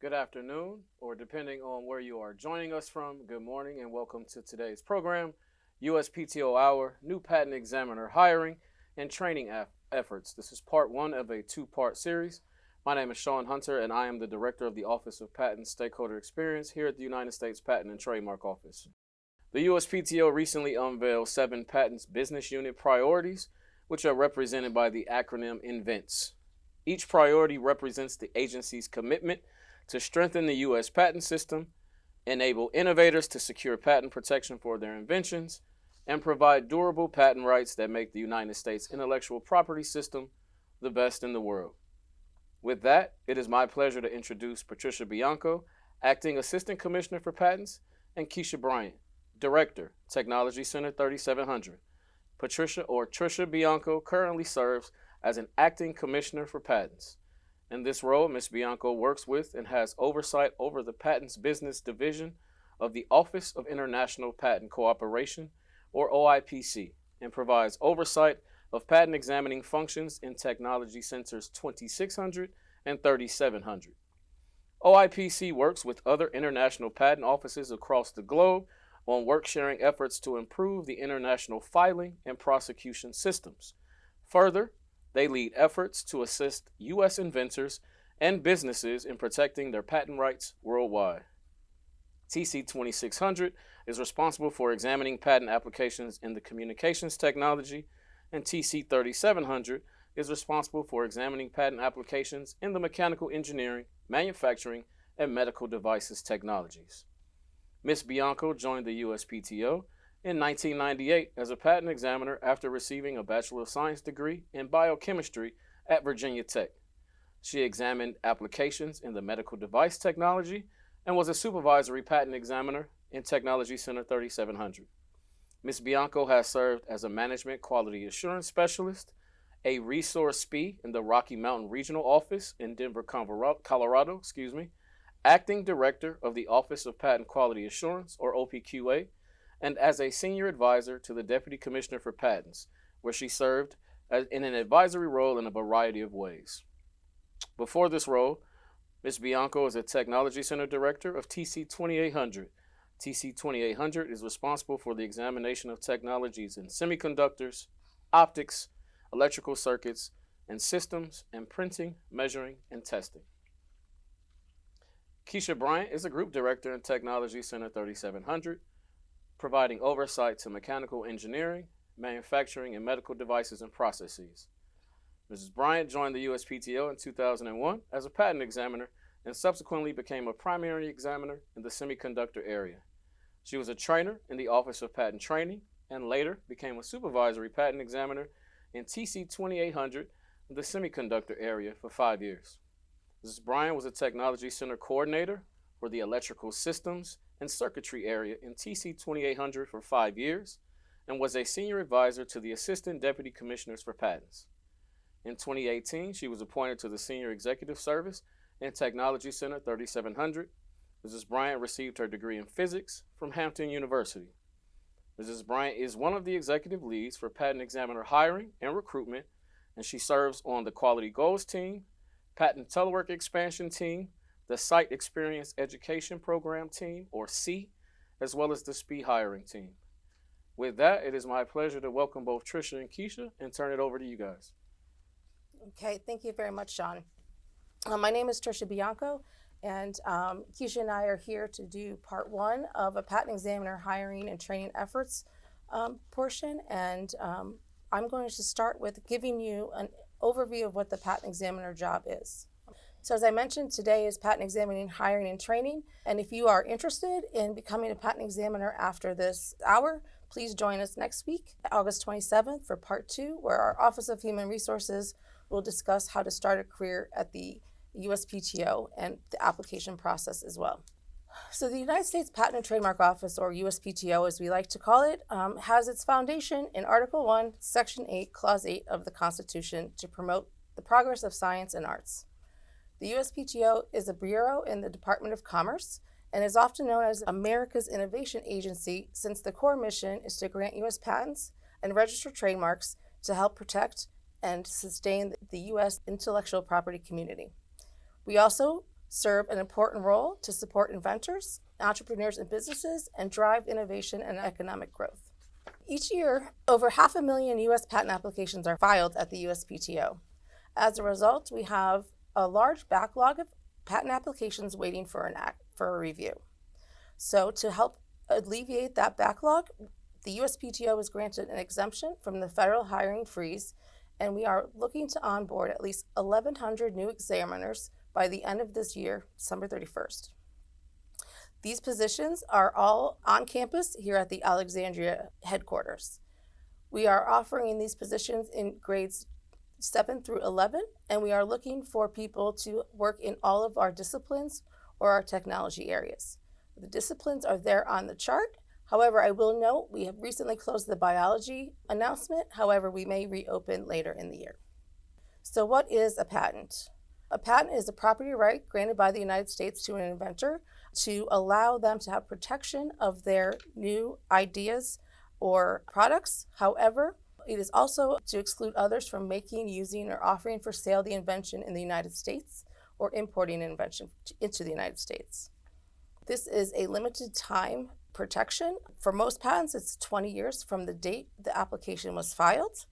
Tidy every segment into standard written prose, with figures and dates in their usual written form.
Good afternoon, or depending on where you are joining us from, good morning and welcome to today's program, USPTO Hour, New Patent Examiner Hiring and Training Efforts. This is part one of a two-part series. My name is Sean Hunter, and I am the Director of the Office of Patent Stakeholder Experience here at the United States Patent and Trademark Office. The USPTO recently unveiled 7 patents business unit priorities, which are represented by the acronym INVENTS. Each priority represents the agency's commitment to strengthen the U.S. patent system, enable innovators to secure patent protection for their inventions, and provide durable patent rights that make the United States intellectual property system the best in the world. With that, it is my pleasure to introduce Patricia Bianco, Acting Assistant Commissioner for Patents, and Keisha Bryant, Director, Technology Center 3700. Patricia or Trisha Bianco currently serves as an Acting Commissioner for Patents. In this role, Ms. Bianco works with and has oversight over the Patents Business Division of the Office of International Patent Cooperation, or OIPC, and provides oversight of patent examining functions in Technology Centers 2600 and 3700. OIPC works with other international patent offices across the globe on work-sharing efforts to improve the international filing and prosecution systems. Further, they lead efforts to assist U.S. inventors and businesses in protecting their patent rights worldwide. TC 2600 is responsible for examining patent applications in the communications technology, and TC 3700 is responsible for examining patent applications in the mechanical engineering, manufacturing, and medical devices technologies. Ms. Bianco joined the USPTO in 1998 as a patent examiner after receiving a Bachelor of Science degree in biochemistry at Virginia Tech. She examined applications in the medical device technology and was a supervisory patent examiner in Technology Center 3700. Ms. Bianco has served as a management quality assurance specialist, a resource SPE in the Rocky Mountain Regional Office in Denver, Colorado, acting director of the Office of Patent Quality Assurance, or OPQA, and as a senior advisor to the Deputy Commissioner for Patents, where she served in an advisory role in a variety of ways. Before this role, Ms. Bianco is a Technology Center Director of TC 2800. TC 2800 is responsible for the examination of technologies in semiconductors, optics, electrical circuits, and systems, and printing, measuring, and testing. Keisha Bryant is a Group Director in Technology Center 3700, providing oversight to mechanical engineering, manufacturing, and medical devices and processes. Mrs. Bryant joined the USPTO in 2001 as a patent examiner and subsequently became a primary examiner in the semiconductor area. She was a trainer in the Office of Patent Training and later became a supervisory patent examiner in TC 2800 in the semiconductor area for 5 years. Mrs. Bryant was a Technology Center Coordinator for the Electrical Systems and Circuitry area in TC 2800 for 5 years and was a senior advisor to the Assistant Deputy Commissioners for Patents. In 2018, she was appointed to the Senior Executive Service in Technology Center 3700. Mrs. Bryant received her degree in physics from Hampton University. Mrs. Bryant is one of the executive leads for patent examiner hiring and recruitment, and she serves on the Quality Goals team, Patent Telework Expansion team, the Site Experience Education Program team, or C, as well as the SPE hiring team. With that, it is my pleasure to welcome both Trisha and Keisha and turn it over to you guys. Okay, thank you very much, Sean. My name is Trisha Bianco, and Keisha and I are here to do part one of a patent examiner hiring and training efforts portion. And I'm going to start with giving you an overview of what the patent examiner job is. So as I mentioned, today is patent examining, hiring, and training. And if you are interested in becoming a patent examiner after this hour, please join us next week, August 27th, for part two, where our Office of Human Resources will discuss how to start a career at the USPTO and the application process as well. So the United States Patent and Trademark Office, or USPTO as we like to call it, has its foundation in Article 1, Section 8, Clause 8 of the Constitution to promote the progress of science and arts. The USPTO is a bureau in the Department of Commerce and is often known as America's Innovation Agency, since the core mission is to grant U.S. patents and register trademarks to help protect and sustain the U.S. intellectual property community. We also serve an important role to support inventors, entrepreneurs, and businesses, and drive innovation and economic growth. Each year, over 500,000 U.S. patent applications are filed at the USPTO. As a result, we have a large backlog of patent applications waiting for a review. So to help alleviate that backlog, the USPTO was granted an exemption from the federal hiring freeze, and we are looking to onboard at least 1,100 new examiners by the end of this year, December 31st. These positions are all on campus here at the Alexandria headquarters. We are offering these positions in grades 7 through 11, and we are looking for people to work in all of our disciplines or our technology areas. The disciplines are there on the chart. However, I will note we have recently closed the biology announcement. However, we may reopen later in the year. So what is a patent? A patent is a property right granted by the United States to an inventor to allow them to have protection of their new ideas or products. However, it is also to exclude others from making, using, or offering for sale the invention in the United States or importing an invention into the United States. This is a limited time protection. For most patents, it's 20 years from the date the application was filed.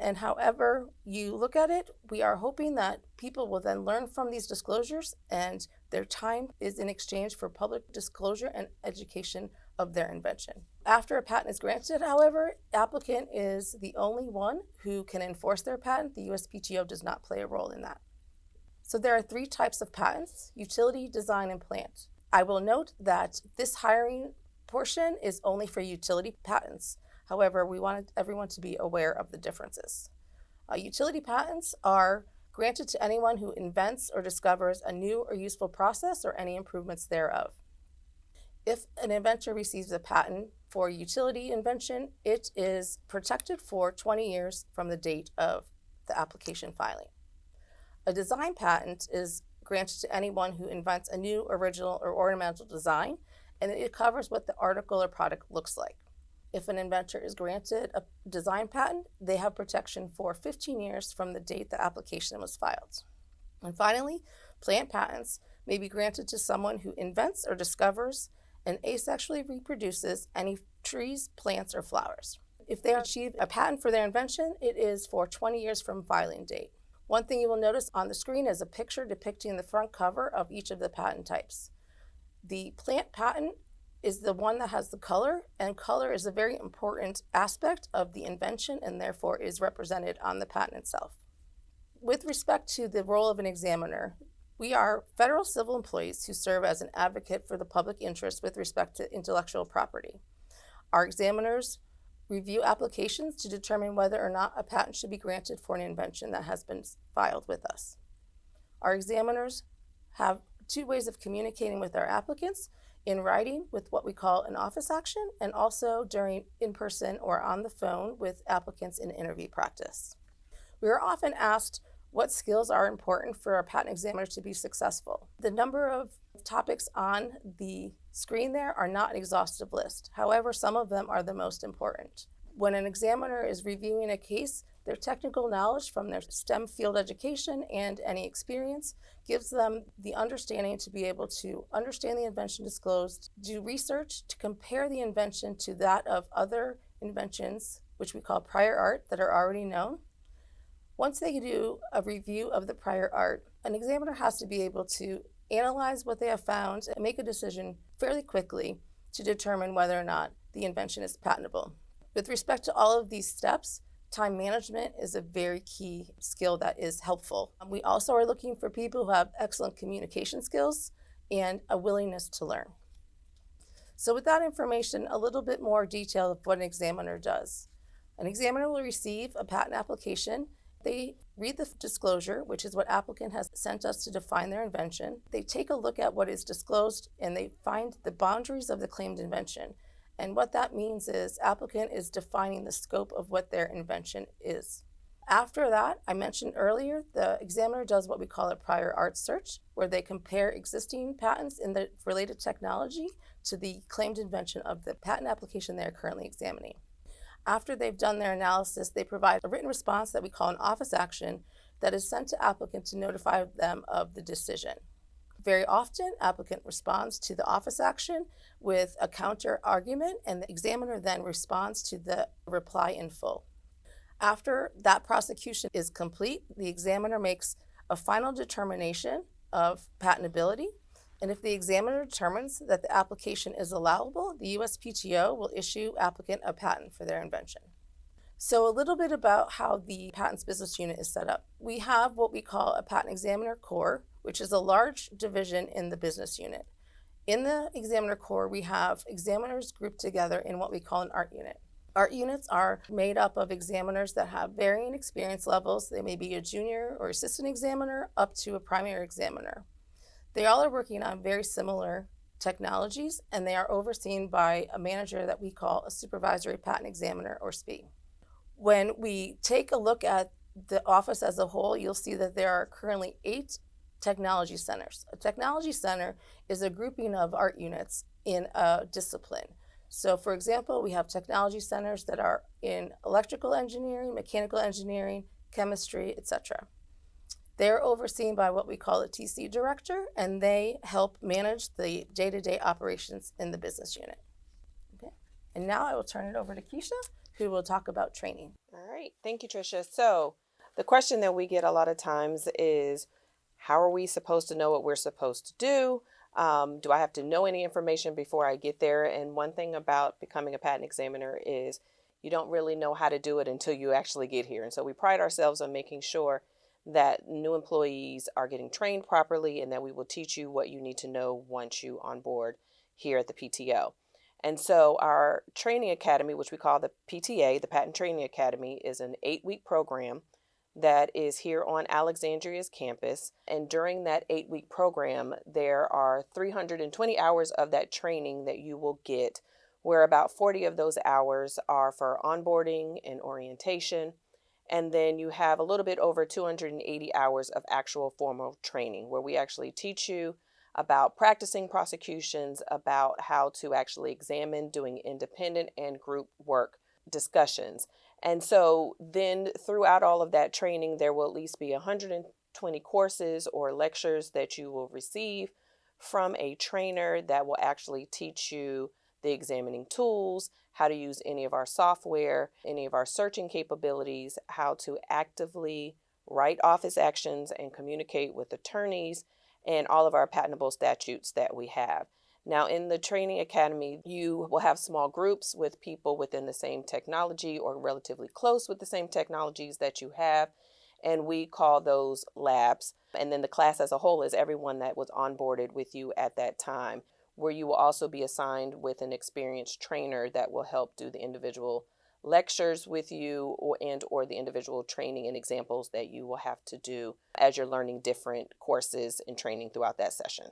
And however you look at it, we are hoping that people will then learn from these disclosures, and their time is in exchange for public disclosure and education of their invention. After a patent is granted, however, applicant is the only one who can enforce their patent. The USPTO does not play a role in that. So there are 3 types of patents: utility, design, and plant. I will note that this hiring portion is only for utility patents. However, we wanted everyone to be aware of the differences. Utility patents are granted to anyone who invents or discovers a new or useful process or any improvements thereof. If an inventor receives a patent for utility invention, it is protected for 20 years from the date of the application filing. A design patent is granted to anyone who invents a new, original, or ornamental design, and it covers what the article or product looks like. If an inventor is granted a design patent, they have protection for 15 years from the date the application was filed. And finally, plant patents may be granted to someone who invents or discovers and asexually reproduces any trees, plants, or flowers. If they achieve a patent for their invention, it is for 20 years from filing date. One thing you will notice on the screen is a picture depicting the front cover of each of the patent types. The plant patent is the one that has the color, and color is a very important aspect of the invention and therefore is represented on the patent itself. With respect to the role of an examiner, we are federal civil employees who serve as an advocate for the public interest with respect to intellectual property. Our examiners review applications to determine whether or not a patent should be granted for an invention that has been filed with us. Our examiners have 2 ways of communicating with our applicants: in writing with what we call an office action, and also during in-person or on the phone with applicants in interview practice. We are often asked what skills are important for a patent examiner to be successful. The number of topics on the screen there are not an exhaustive list. However, some of them are the most important. When an examiner is reviewing a case, their technical knowledge from their STEM field education and any experience gives them the understanding to be able to understand the invention disclosed, do research to compare the invention to that of other inventions, which we call prior art, that are already known. Once they do a review of the prior art, an examiner has to be able to analyze what they have found and make a decision fairly quickly to determine whether or not the invention is patentable. With respect to all of these steps, time management is a very key skill that is helpful. We also are looking for people who have excellent communication skills and a willingness to learn. So with that information, a little bit more detail of what an examiner does. An examiner will receive a patent application. They read the disclosure, which is what applicant has sent us to define their invention. They take a look at what is disclosed and they find the boundaries of the claimed invention. And what that means is applicant is defining the scope of what their invention is. After that, I mentioned earlier, the examiner does what we call a prior art search, where they compare existing patents in the related technology to the claimed invention of the patent application they are currently examining. After they've done their analysis, they provide a written response that we call an office action that is sent to applicant to notify them of the decision. Very often, applicant responds to the office action with a counter argument, and the examiner then responds to the reply in full. After that prosecution is complete, the examiner makes a final determination of patentability. And if the examiner determines that the application is allowable, the USPTO will issue applicant a patent for their invention. So a little bit about how the patents business unit is set up. We have what we call a patent examiner core, which is a large division in the business unit. In the examiner core, we have examiners grouped together in what we call an art unit. Art units are made up of examiners that have varying experience levels. They may be a junior or assistant examiner up to a primary examiner. They all are working on very similar technologies, and they are overseen by a manager that we call a supervisory patent examiner, or SPE. When we take a look at the office as a whole, you'll see that there are currently 8 technology centers. A technology center is a grouping of art units in a discipline. So for example, we have technology centers that are in electrical engineering, mechanical engineering, chemistry, etc. They're overseen by what we call a TC director, and they help manage the day-to-day operations in the business unit. Okay. And now I will turn it over to Keisha, who will talk about training. All right. Thank you, Tricia. So the question that we get a lot of times is, how are we supposed to know what we're supposed to do? Do I have to know any information before I get there? And one thing about becoming a patent examiner is you don't really know how to do it until you actually get here. And so we pride ourselves on making sure that new employees are getting trained properly and that we will teach you what you need to know once you onboard here at the PTO. And so our training academy, which we call the PTA, the Patent Training Academy, is an 8-week program that is here on Alexandria's campus. And during that 8-week program, there are 320 hours of that training that you will get, where about 40 of those hours are for onboarding and orientation. And then you have a little bit over 280 hours of actual formal training, where we actually teach you about practicing prosecutions, about how to actually examine, doing independent and group work discussions. And so then throughout all of that training, there will at least be 120 courses or lectures that you will receive from a trainer that will actually teach you the examining tools, how to use any of our software, any of our searching capabilities, how to actively write office actions and communicate with attorneys, and all of our patentable statutes that we have. Now, in the training academy, you will have small groups with people within the same technology or relatively close with the same technologies that you have, and we call those labs. And then the class as a whole is everyone that was onboarded with you at that time, where you will also be assigned with an experienced trainer that will help do the individual lectures with you or the individual training and examples that you will have to do as you're learning different courses and training throughout that session.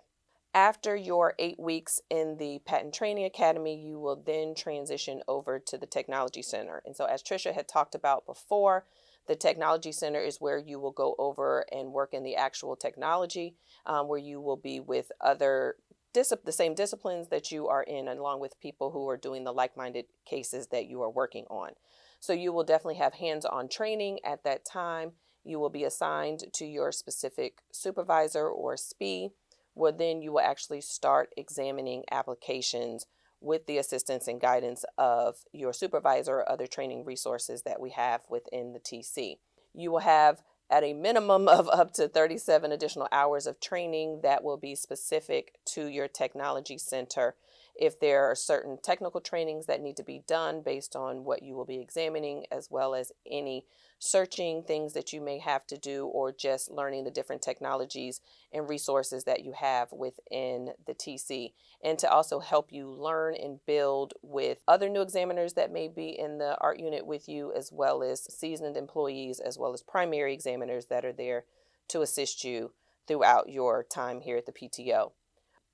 After your 8 weeks in the Patent Training Academy, you will then transition over to the Technology Center. And so as Tricia had talked about before, the Technology Center is where you will go over and work in the actual technology, where you will be with other the same disciplines that you are in, along with people who are doing the like-minded cases that you are working on. So you will definitely have hands-on training at that time. You will be assigned to your specific supervisor or SPE, where then you will actually start examining applications with the assistance and guidance of your supervisor or other training resources that we have within the TC. You will have at a minimum of up to 37 additional hours of training that will be specific to your technology center. If there are certain technical trainings that need to be done based on what you will be examining, as well as any searching things that you may have to do, or just learning the different technologies and resources that you have within the TC, and to also help you learn and build with other new examiners that may be in the art unit with you, as well as seasoned employees, as well as primary examiners that are there to assist you throughout your time here at the PTO.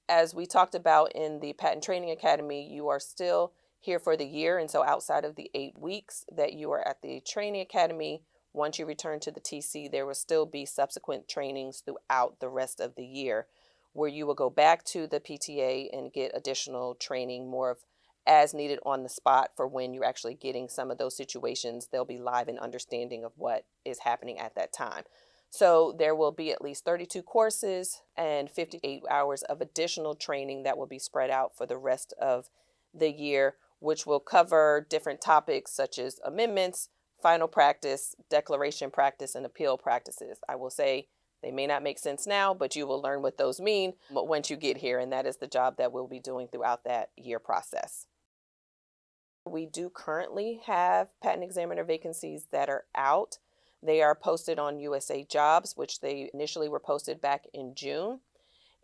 As we talked about in the Patent Training Academy, you are still here for the year. And so outside of the 8 weeks that you are at the Training Academy, once you return to the TC, there will still be subsequent trainings throughout the rest of the year, where you will go back to the PTA and get additional training, more of as needed on the spot, for when you're actually getting some of those situations. They'll be live and understanding of what is happening at that time. So there will be at least 32 courses and 58 hours of additional training that will be spread out for the rest of the year, which will cover different topics such as amendments, final practice, declaration practice, and appeal practices. I will say they may not make sense now, but you will learn what those mean once you get here, and that is the job that we'll be doing throughout that year process. We do currently have patent examiner vacancies that are out. They are posted on USA Jobs, which they initially were posted back in June.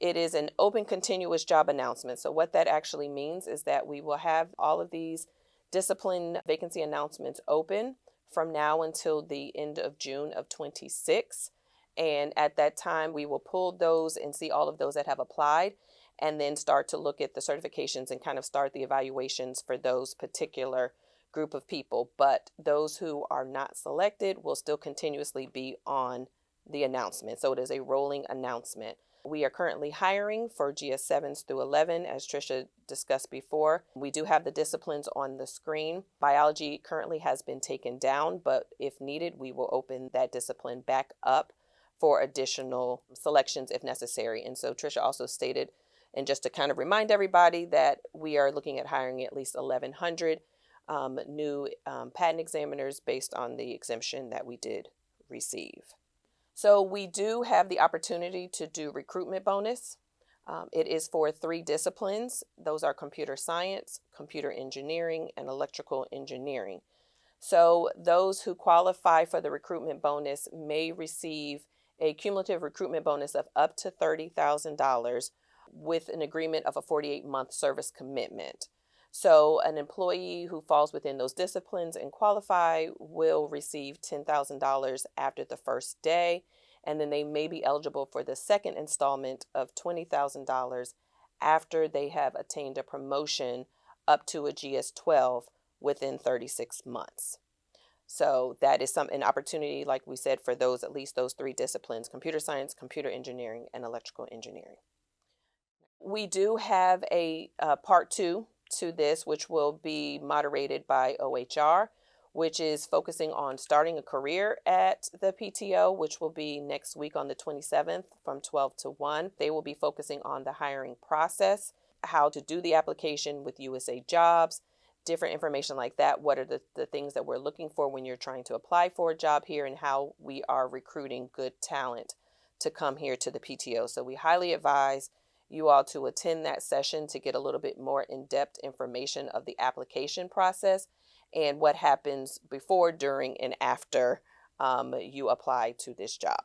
It is an open continuous job announcement. So what that actually means is that we will have all of these discipline vacancy announcements open from now until the end of June of 26. And at that time, we will pull those and see all of those that have applied, and then start to look at the certifications and kind of start the evaluations for those particular group of people. But those who are not selected will still continuously be on the announcement. So it is a rolling announcement. We are currently hiring for GS7s through 11, as Tricia discussed before. We do have the disciplines on the screen. Biology currently has been taken down, but if needed, we will open that discipline back up for additional selections if necessary. And so Tricia also stated, and just to kind of remind everybody, that we are looking at hiring at least 1,100 new patent examiners based on the exemption that we did receive. So we do have the opportunity to do recruitment bonus. It is for 3 disciplines. Those are computer science, computer engineering, and electrical engineering. So those who qualify for the recruitment bonus may receive a cumulative recruitment bonus of up to $30,000 with an agreement of a 48-month service commitment. So an employee who falls within those disciplines and qualify will receive $10,000 after the first day, and then they may be eligible for the second installment of $20,000 after they have attained a promotion up to a GS12 within 36 months. So that is an opportunity, like we said, for those, at least those 3 disciplines: computer science, computer engineering, and electrical engineering. We do have a part 2 to this, which will be moderated by OHR, which is focusing on starting a career at the PTO, which will be next week on the 27th from 12 to 1. They will be focusing on the hiring process, how to do the application with USA Jobs, different information like that. What are the things that we're looking for when you're trying to apply for a job here, and how we are recruiting good talent to come here to the PTO. So we highly advise you all to attend that session to get a little bit more in-depth information of the application process and what happens before, during, and after you apply to this job.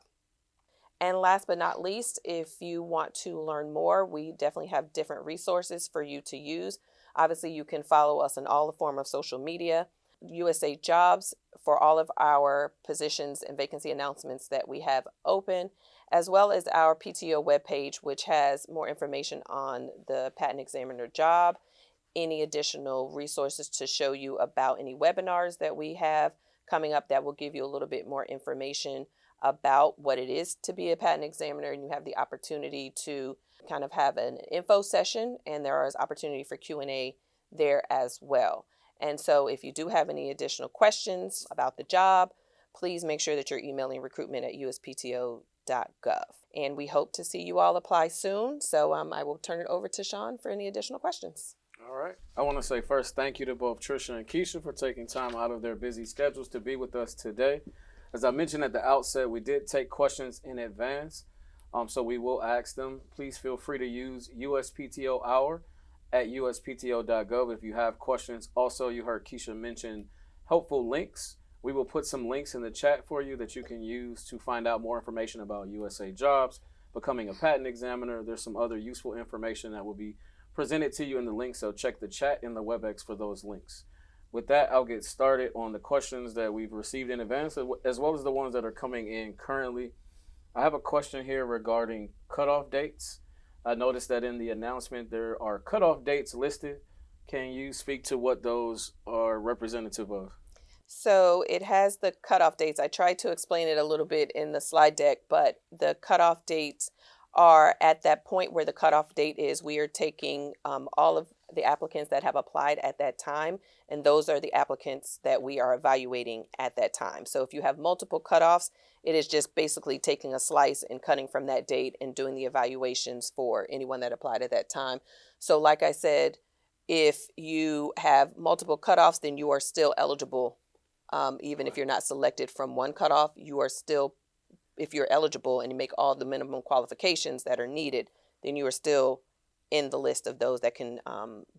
And last but not least, if you want to learn more, we definitely have different resources for you to use. Obviously, you can follow us on all the form of social media, USA Jobs, for all of our positions and vacancy announcements that we have open, as well as our PTO webpage, which has more information on the patent examiner job, any additional resources to show you about any webinars that we have coming up that will give you a little bit more information about what it is to be a patent examiner. And you have the opportunity to kind of have an info session, and there is opportunity for Q&A there as well. And so if you do have any additional questions about the job, please make sure that you're emailing recruitment@uspto.gov. And we hope to see you all apply soon. So I will turn it over to Sean for any additional questions. All right. I want to say first, thank you to both Tricia and Keisha for taking time out of their busy schedules to be with us today. As I mentioned at the outset, we did take questions in advance, so we will ask them. Please feel free to use USPTO Hour at uspto.gov if you have questions. Also, you heard Keisha mention helpful links. We will put some links in the chat for you that you can use to find out more information about USA Jobs, becoming a patent examiner. There's some other useful information that will be presented to you in the link, so check the chat in the WebEx for those links. With that, I'll get started on the questions that we've received in advance, as well as the ones that are coming in currently. I have a question here regarding cutoff dates. I noticed that in the announcement there are cutoff dates listed. Can you speak to what those are representative of? So it has the cutoff dates. I tried to explain it a little bit in the slide deck, but the cutoff dates are at that point where the cutoff date is. We are taking all of the applicants that have applied at that time, and those are the applicants that we are evaluating at that time. So if you have multiple cutoffs, it is just basically taking a slice and cutting from that date and doing the evaluations for anyone that applied at that time. So like I said, if you have multiple cutoffs, then you are still eligible. Even if you're not selected from one cutoff, you are still, if you're eligible and you make all the minimum qualifications that are needed, then you are still in the list of those that can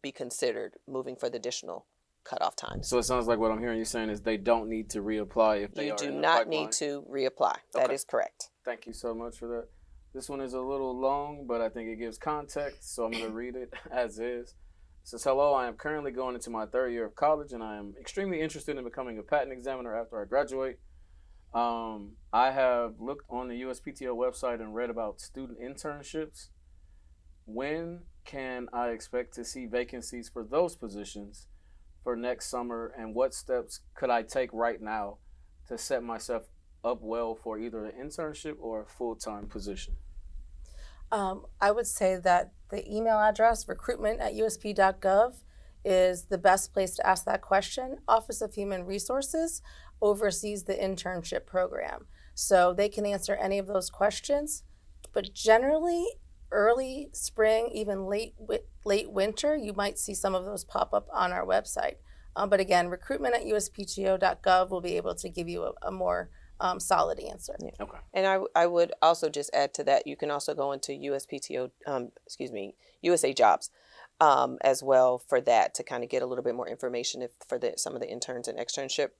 be considered moving for the additional cutoff times. So it sounds like what I'm hearing you saying is they don't need to reapply if they You are do in the not pipeline. need to reapply. That Okay. is correct. Thank you so much for that. This one is a little long, but I think it gives context, so I'm going to read it as is. It says, hello, I am currently going into my third year of college, and I am extremely interested in becoming a patent examiner after I graduate. I have looked on the USPTO website and read about student internships. When can I expect to see vacancies for those positions for next summer, and what steps could I take right now to set myself up well for either an internship or a full-time position? I would say that the email address, recruitment@usp.gov, is the best place to ask that question. Office of Human Resources oversees the internship program, so they can answer any of those questions. But generally, early spring, even late winter, you might see some of those pop up on our website. But again, recruitment@uspto.gov will be able to give you a more solid answer. Yeah. Okay. And I would also just add to that, you can also go into USA Jobs as well for that, to kind of get a little bit more information for some of the interns and externship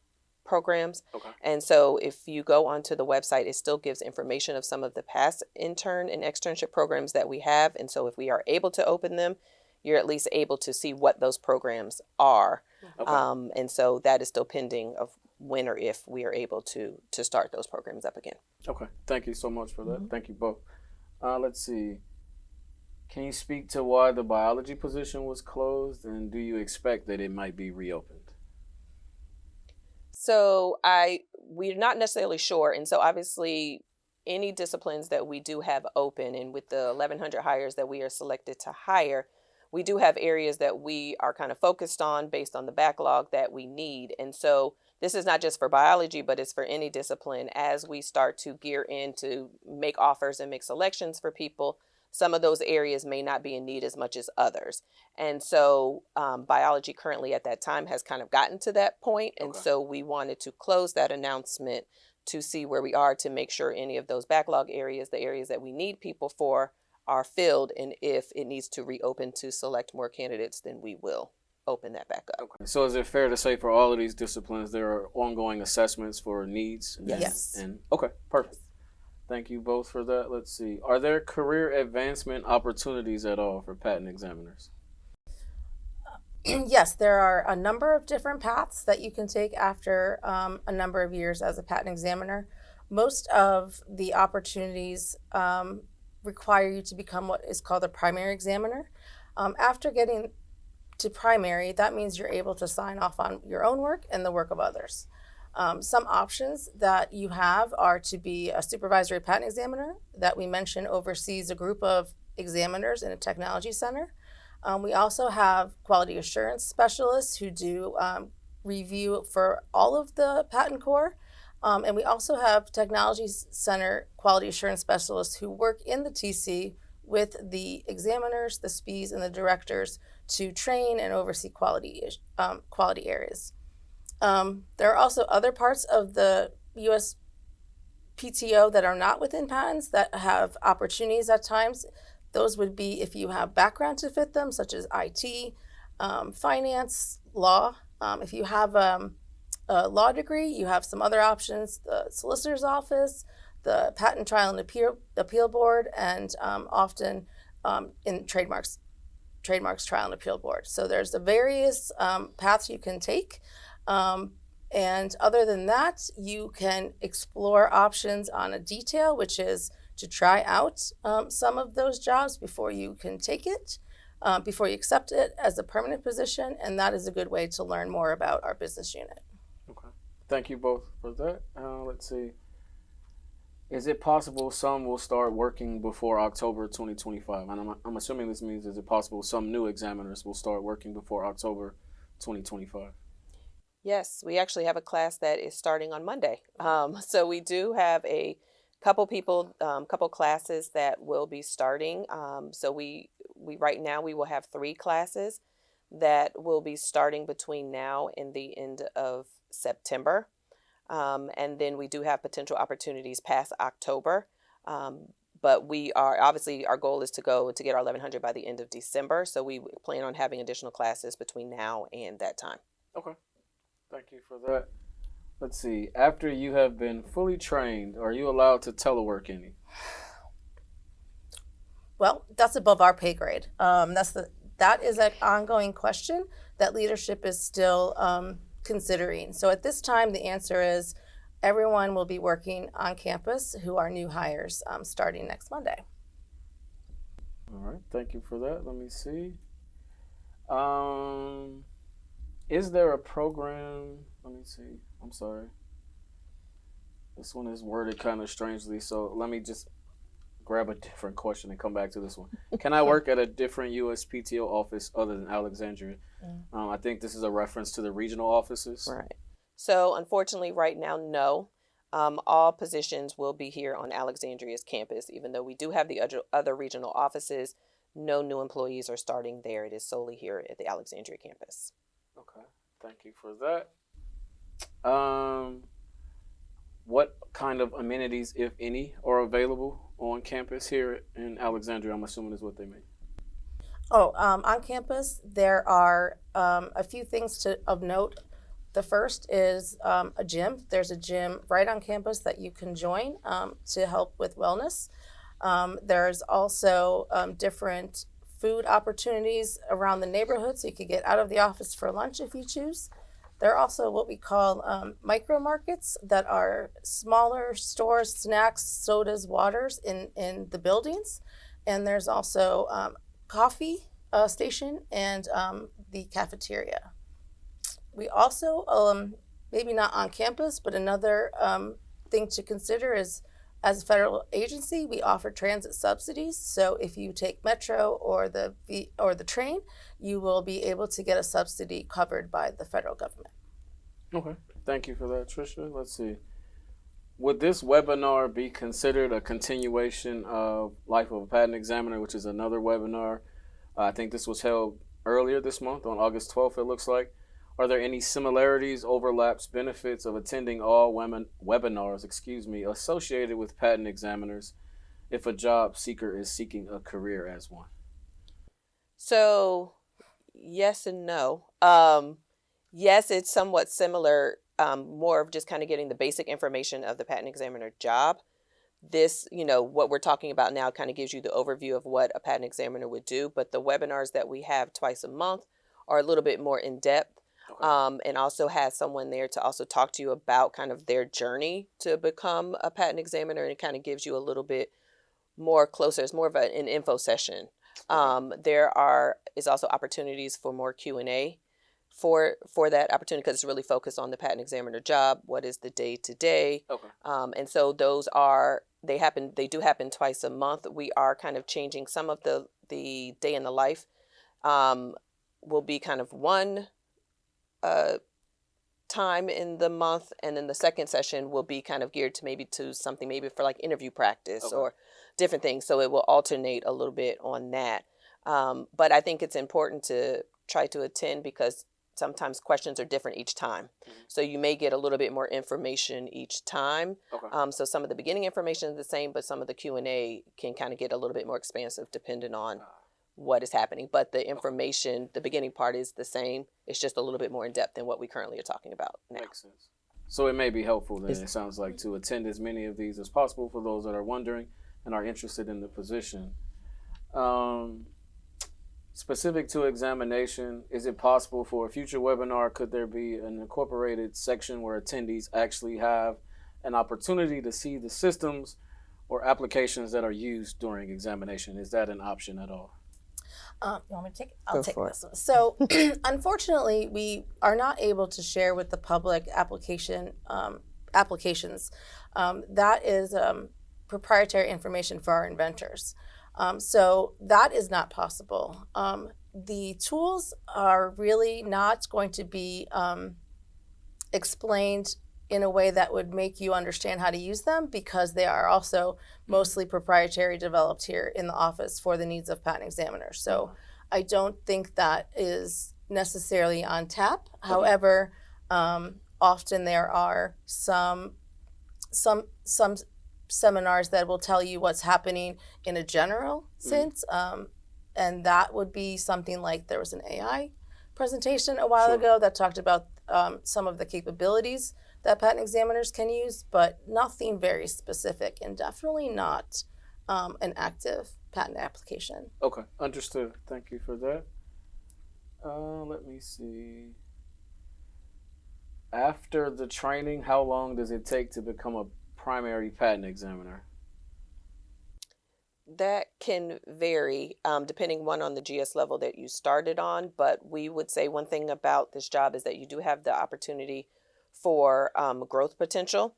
programs. Okay. And so if you go onto the website, it still gives information of some of the past intern and externship programs that we have. And so if we are able to open them, you're at least able to see what those programs are. Okay. And so that is still pending of when or if we are able to start those programs up again. Okay. Thank you so much for that. Mhm. Thank you both. Let's see. Can you speak to why the biology position was closed, and do you expect that it might be reopened? So we're not necessarily sure. And so obviously any disciplines that we do have open, and with the 1,100 hires that we are selected to hire, we do have areas that we are kind of focused on based on the backlog that we need. And so this is not just for biology, but it's for any discipline. As we start to gear in to make offers and make selections for people, some of those areas may not be in need as much as others. And so biology currently at that time has kind of gotten to that point. And Okay. so we wanted to close that announcement to see where we are, to make sure any of those backlog areas, the areas that we need people for, are filled. And if it needs to reopen to select more candidates, then we will open that back up. Okay. So is it fair to say for all of these disciplines there are ongoing assessments for needs? Yes. And okay, perfect. Thank you both for that. Let's see. Are there career advancement opportunities at all for patent examiners? Yes, there are a number of different paths that you can take after a number of years as a patent examiner. Most of the opportunities require you to become what is called a primary examiner. After getting to primary, that means you're able to sign off on your own work and the work of others. Some options that you have are to be a supervisory patent examiner that we mentioned oversees a group of examiners in a technology center. We also have quality assurance specialists who do review for all of the patent core. And we also have technology center quality assurance specialists who work in the TC with the examiners, the SPs, and the directors to train and oversee quality areas. There are also other parts of the USPTO that are not within patents that have opportunities at times. Those would be if you have background to fit them, such as IT, finance, law. If you have a law degree, you have some other options: the solicitor's office, the patent trial and appeal board, and often in trademarks trial and appeal board. So there's the various paths you can take. And other than that, you can explore options on a detail, which is to try out some of those jobs before you can take it, before you accept it as a permanent position. And that is a good way to learn more about our business unit. Okay. Thank you both for that. Let's see. Is it possible some will start working before October 2025? And I'm assuming this means, is it possible some new examiners will start working before October 2025? Yes, we actually have a class that is starting on Monday. So we do have a couple people, couple classes that will be starting. So we right now we will have 3 classes that will be starting between now and the end of September. And then we do have potential opportunities past October. But we are obviously our goal is to get our 1100 by the end of December. So we plan on having additional classes between now and that time. Okay. Thank you for that. Let's see. After you have been fully trained, are you allowed to telework any? Well, that's above our pay grade. That is an ongoing question that leadership is still considering. So at this time, the answer is everyone will be working on campus who are new hires starting next Monday. All right. Thank you for that. Let me see. Is there a program? Let me see. I'm sorry. This one is worded kind of strangely, so let me just grab a different question and come back to this one. Can I work at a different USPTO office other than Alexandria? I think this is a reference to the regional offices. Right. So unfortunately, right now, no. All positions will be here on Alexandria's campus, even though we do have the other regional offices. No new employees are starting there. It is solely here at the Alexandria campus. Okay. Thank you for that. What kind of amenities, if any, are available on campus here in Alexandria? I'm assuming is what they mean. On campus, there are a few things of note. The first is a gym. There's a gym right on campus that you can join to help with wellness. There's also different food opportunities around the neighborhood, so you could get out of the office for lunch if you choose. There are also what we call micro markets that are smaller stores, snacks, sodas, waters in the buildings. And there's also coffee station and the cafeteria. We also, maybe not on campus, but another thing to consider is, as a federal agency, we offer transit subsidies. So if you take Metro or the train, you will be able to get a subsidy covered by the federal government. Okay. Thank you for that, Tricia. Let's see. Would this webinar be considered a continuation of Life of a Patent Examiner, which is another webinar? I think this was held earlier this month on August 12th, it looks like. Are there any similarities, overlaps, benefits of attending all webinars, associated with patent examiners if a job seeker is seeking a career as one? So, yes and no. Yes, it's somewhat similar, more of just kind of getting the basic information of the patent examiner job. This, what we're talking about now kind of gives you the overview of what a patent examiner would do, but the webinars that we have twice a month are a little bit more in depth. Okay. And also has someone there to also talk to you about kind of their journey to become a patent examiner, and it kind of gives you a little bit more closer. It's more of an info session. There is also opportunities for more Q&A for that opportunity, because it's really focused on the patent examiner job. What is the day to day? Okay. And so those they do happen twice a month. We are kind of changing some of the day in the life. Will be kind of one time in the month, and then the second session will be kind of geared to something maybe for like interview practice. Okay. Or different things. So it will alternate a little bit on that. But I think it's important to try to attend, because sometimes questions are different each time. Mm-hmm. So you may get a little bit more information each time. Okay. So some of the beginning information is the same, but some of the Q&A can kind of get a little bit more expansive depending on what is happening. But the information, the beginning part is the same. It's just a little bit more in depth than what we currently are talking about now. Makes sense. So it may be helpful then, it sounds like, to attend as many of these as possible for those that are wondering and are interested in the position. Specific to examination, is it possible for a future webinar, could there be an incorporated section where attendees actually have an opportunity to see the systems or applications that are used during examination? Is that an option at all? You want me to take it? I'll take this one. So unfortunately, we are not able to share with the public application applications. That is proprietary information for our inventors. So that is not possible. The tools are really not going to be explained in a way that would make you understand how to use them, because they are also mostly proprietary, developed here in the office for the needs of patent examiners. So I don't think that is necessarily on tap. However, often there are some seminars that will tell you what's happening in a general sense, and that would be something like, there was an AI presentation a while ago that talked about some of the capabilities that patent examiners can use, but nothing very specific, and definitely not an active patent application. Okay, understood. Thank you for that. Let me see. After the training, how long does it take to become a primary patent examiner? That can vary depending on the GS level that you started on, but we would say one thing about this job is that you do have the opportunity for growth potential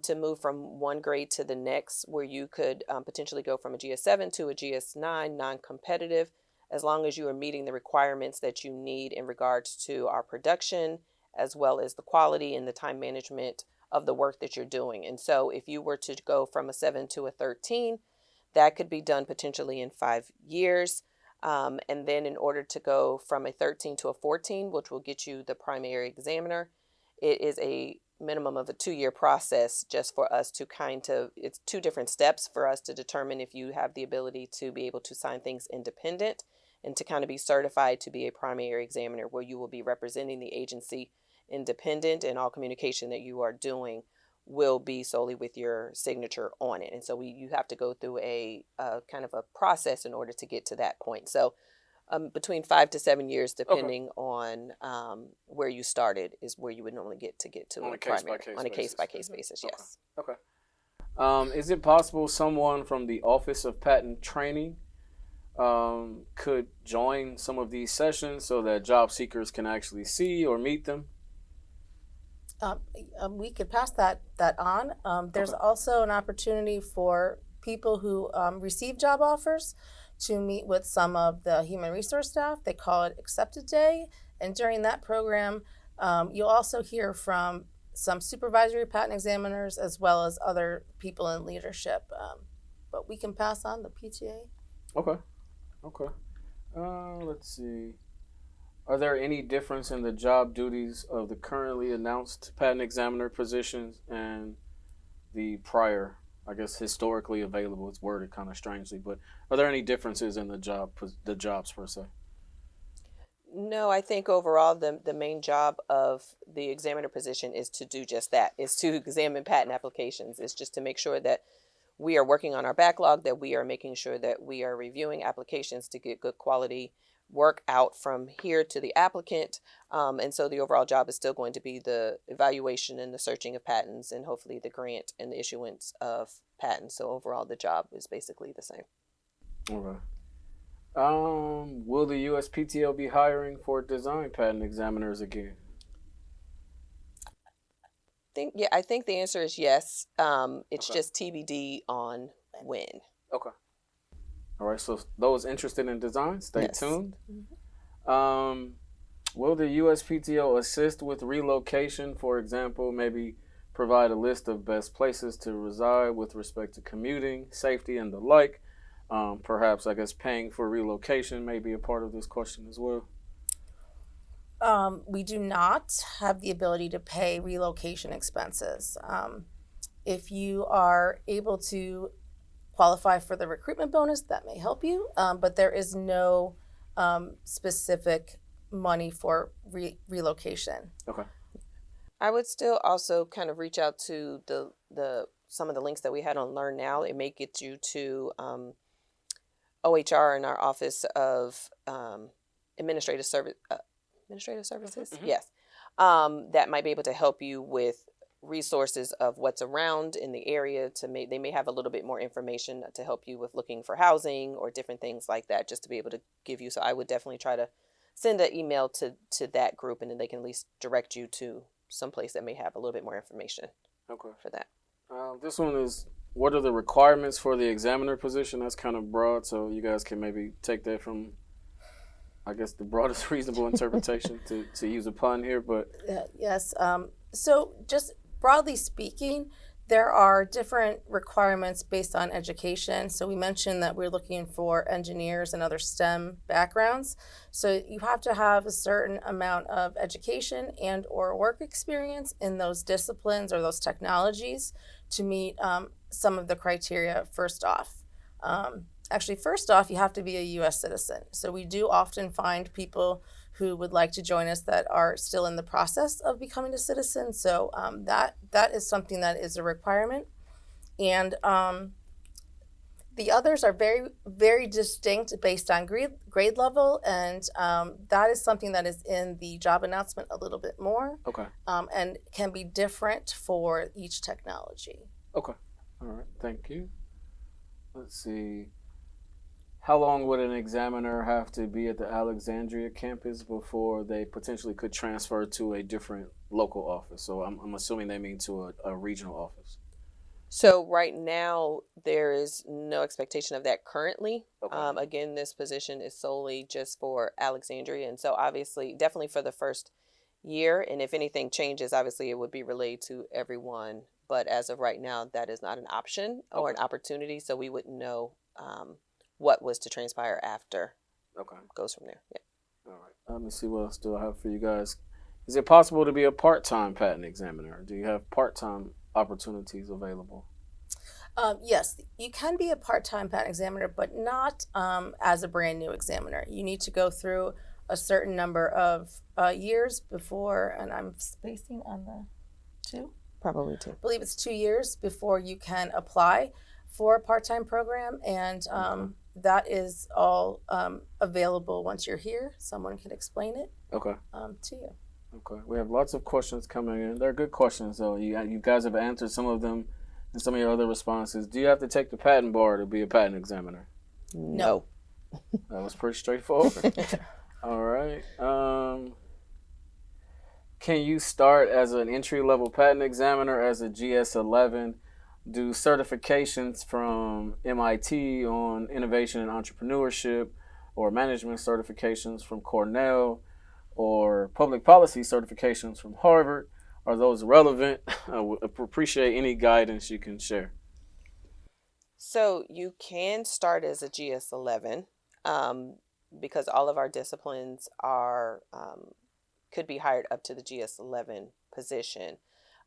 to move from one grade to the next, where you could potentially go from a GS7 to a GS9 non-competitive, as long as you are meeting the requirements that you need in regards to our production, as well as the quality and the time management of the work that you're doing. And so if you were to go from a 7 to a 13, that could be done potentially in 5 years. And then in order to go from a 13 to a 14, which will get you the primary examiner, it is a minimum of a 2-year process, just for us to it's 2 different steps for us to determine if you have the ability to be able to sign things independent and to kind of be certified to be a primary examiner, where you will be representing the agency independent, and all communication that you are doing will be solely with your signature on it. And so you have to go through a kind of a process in order to get to that point. So between 5 to 7 years, depending on where you started, is where you would normally get to On a a case primary, by case on a basis. case by case basis. Yes. Okay. Is it possible someone from the Office of Patent Training could join some of these sessions so that job seekers can actually see or meet them? We could pass that on. There's also an opportunity for people who receive job offers to meet with some of the human resource staff. They call it Accepted Day. And during that program, you'll also hear from some supervisory patent examiners, as well as other people in leadership. But we can pass on the PTA. Okay. Let's see. Are there any difference in the job duties of the currently announced patent examiner positions and the prior, I guess, historically available? It's worded kind of strangely, but are there any differences in the jobs per se? No, I think overall the main job of the examiner position is to do just that, is to examine patent applications. It's just to make sure that we are working on our backlog, that we are making sure that we are reviewing applications to get good quality work out from here to the applicant. And so the overall job is still going to be the evaluation and the searching of patents, and hopefully the grant and the issuance of patents. So overall the job is basically the same. Okay. Will the USPTO be hiring for design patent examiners again? I think the answer is yes. It's just TBD on when. Okay. All right, so those interested in design, stay tuned. Will the USPTO assist with relocation, for example, maybe provide a list of best places to reside with respect to commuting, safety, and the like? Perhaps, I guess, paying for relocation may be a part of this question as well. We do not have the ability to pay relocation expenses. If you are able to qualify for the recruitment bonus, that may help you, but there is no specific money for relocation. Okay. I would still also kind of reach out to some of the links that we had on Learn Now. It may get you to OHR in our Office of Administrative Services. Mm-hmm. Yes. That might be able to help you with resources of what's around in the area. They may have a little bit more information to help you with looking for housing or different things like that, just to be able to give you. So I would definitely try to send an email to that group, and then they can at least direct you to some place that may have a little bit more information. Okay. for that. This one is, what are the requirements for the examiner position? That's kind of broad, so you guys can maybe take that from, I guess, the broadest reasonable interpretation to use a pun here. But Yes. So, just broadly speaking, there are different requirements based on education. So, we mentioned that we're looking for engineers and other STEM backgrounds. So, you have to have a certain amount of education and/or work experience in those disciplines or those technologies to meet some of the criteria. First off, actually, first off, you have to be a U.S. citizen. So, we do often find people who would like to join us that are still in the process of becoming a citizen. So that is something that is a requirement, and the others are very very distinct based on grade level, and that is something that is in the job announcement a little bit more, okay, and can be different for each technology. okay, all right, thank you. Let's see. How long would an examiner have to be at the Alexandria campus before they potentially could transfer to a different local office? So I'm assuming they mean to a regional office. So right now there is no expectation of that currently. Okay. Again, this position is solely just for Alexandria, and so obviously, definitely for the first year. And if anything changes, obviously it would be relayed to everyone. But as of right now, that is not an option or an opportunity. So we wouldn't know what was to transpire after. Okay. Goes from there. Yeah. All right. Let me see what else do I have for you guys. Is it possible to be a part-time patent examiner? Do you have part-time opportunities available? Yes, you can be a part-time patent examiner, but not as a brand new examiner. You need to go through a certain number of years before, and I'm spacing on the two. Probably two. I believe it's 2 years before you can apply for a part-time program, and that is all available once you're here. Someone can explain it Okay. to you. Okay. We have lots of questions coming in. They're good questions, though. You guys have answered some of them and some of your other responses. Do you have to take the patent bar to be a patent examiner? No. That was pretty straightforward. All right. Can you start as an entry-level patent examiner as a GS11? Do certifications from MIT on innovation and entrepreneurship, or management certifications from Cornell, or public policy certifications from Harvard, are those relevant? I would appreciate any guidance you can share. So you can start as a GS11 because all of our disciplines are could be hired up to the GS11 position.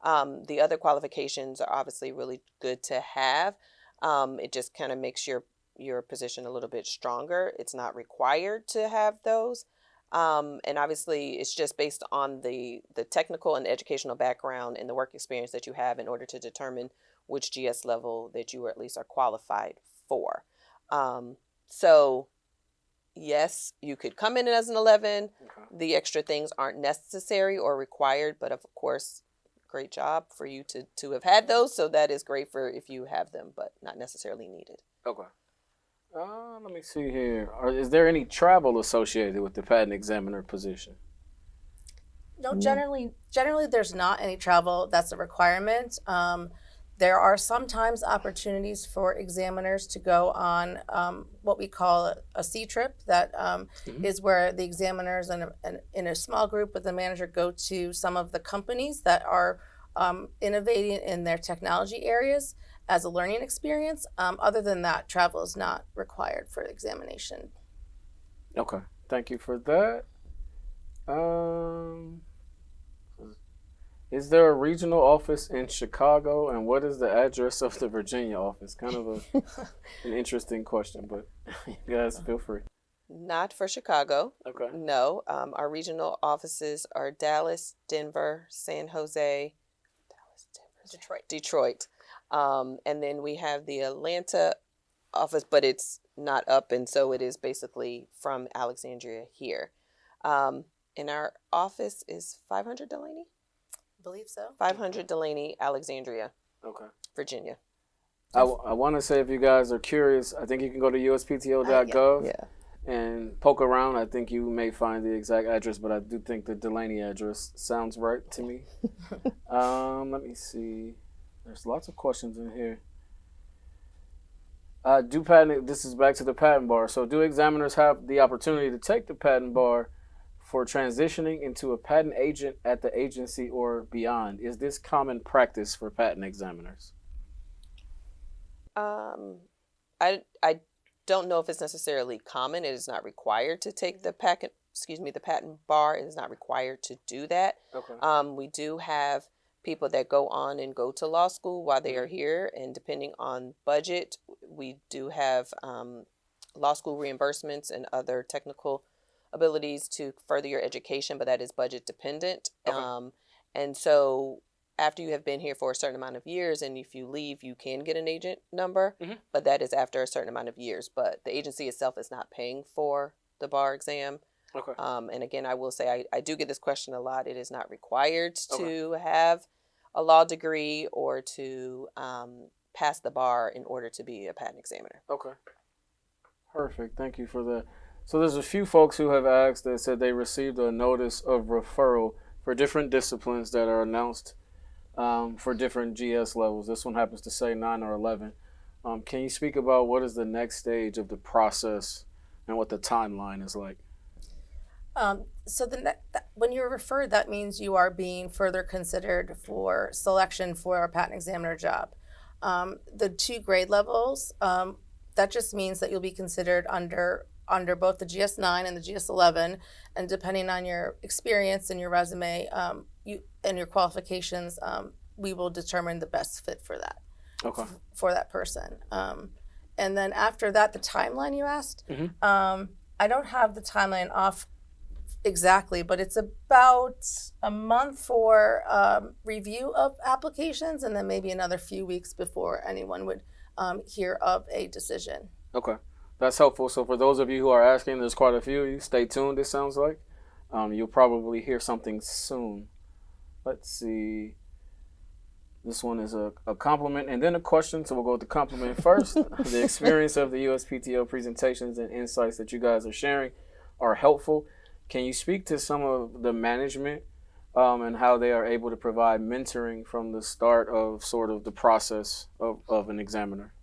The other qualifications are obviously really good to have. It just kind of makes your position a little bit stronger. It's not required to have those. And obviously, it's just based on the technical and educational background and the work experience that you have in order to determine which GS level that you at least are qualified for. So, yes, you could come in as an 11. Okay. The extra things aren't necessary or required, but of course, great job for you to have had those. So that is great for if you have them, but not necessarily needed. Okay. Let me see here. Is there any travel associated with the patent examiner position? No, generally there's not any travel that's a requirement. There are sometimes opportunities for examiners to go on what we call a C trip. That is where the examiners in a small group with the manager go to some of the companies that are innovating in their technology areas as a learning experience. Other than that, travel is not required for examination. Okay, thank you for that. Is there a regional office in Chicago, and what is the address of the Virginia office? Kind of an interesting question, but you guys feel free. Not for Chicago. Okay. No. Our regional offices are Dallas, Denver, San Jose, Detroit. And then we have the Atlanta office, but it's not up, and so it is basically from Alexandria here. And our office is 500 Delaney? I believe so. 500 Delaney, Alexandria, Okay. Virginia. I want to say, if you guys are curious, I think you can go to uspto.gov and poke around. I think you may find the exact address, but I do think the Delaney address sounds right to me. Let me see. There's lots of questions in here. This is back to the patent bar. So, do examiners have the opportunity to take the patent bar for transitioning into a patent agent at the agency or beyond? Is this common practice for patent examiners? I don't know if it's necessarily common. It is not required to take the the patent bar. It is not required to do that. Okay. We do have people that go on and go to law school while they are here, and depending on budget, we do have law school reimbursements and other technical abilities to further your education, but that is budget dependent. Okay. And so after you have been here for a certain amount of years, and if you leave, you can get an agent number, but that is after a certain amount of years. But the agency itself is not paying for the bar exam. Okay. And again, I will say I do get this question a lot. It is not required Okay. to have a law degree or to pass the bar in order to be a patent examiner. Okay. Perfect. Thank you for that. So there's a few folks who have asked that said they received a notice of referral for different disciplines that are announced for different GS levels. This one happens to say 9 or 11. Can you speak about what is the next stage of the process and what the timeline is like? So when you're referred, that means you are being further considered for selection for a patent examiner job. The 2 grade levels, that just means that you'll be considered under both the GS9 and the GS11, and depending on your experience and your resume, and your qualifications, we will determine the best fit for that. Okay. For that person. And then after that, the timeline you asked, Mm-hmm. I don't have the timeline off exactly, but it's about a month for review of applications, and then maybe another few weeks before anyone would hear of a decision. Okay. That's helpful. So for those of you who are asking, there's quite a few of you. Stay tuned, it sounds like. You'll probably hear something soon. Let's see. This one is a compliment and then a question, so we'll go with the compliment first. The experience of the USPTO presentations and insights that you guys are sharing are helpful. Can you speak to some of the management and how they are able to provide mentoring from the start of sort of the process of an examiner?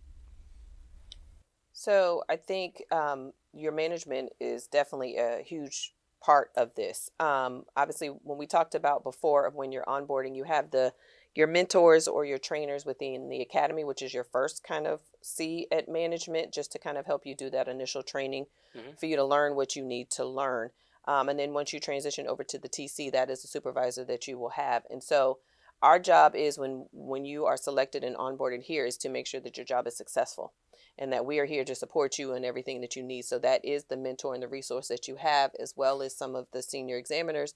So I think your management is definitely a huge part of this. Obviously, when we talked about before of when you're onboarding, you have your mentors or your trainers within the academy, which is your first kind of C at management, just to kind of help you do that initial training for you to learn what you need to learn. And then once you transition over to the TC, that is the supervisor that you will have. And so our job is when you are selected and onboarded here is to make sure that your job is successful and that we are here to support you in everything that you need. So that is the mentor and the resource that you have, as well as some of the senior examiners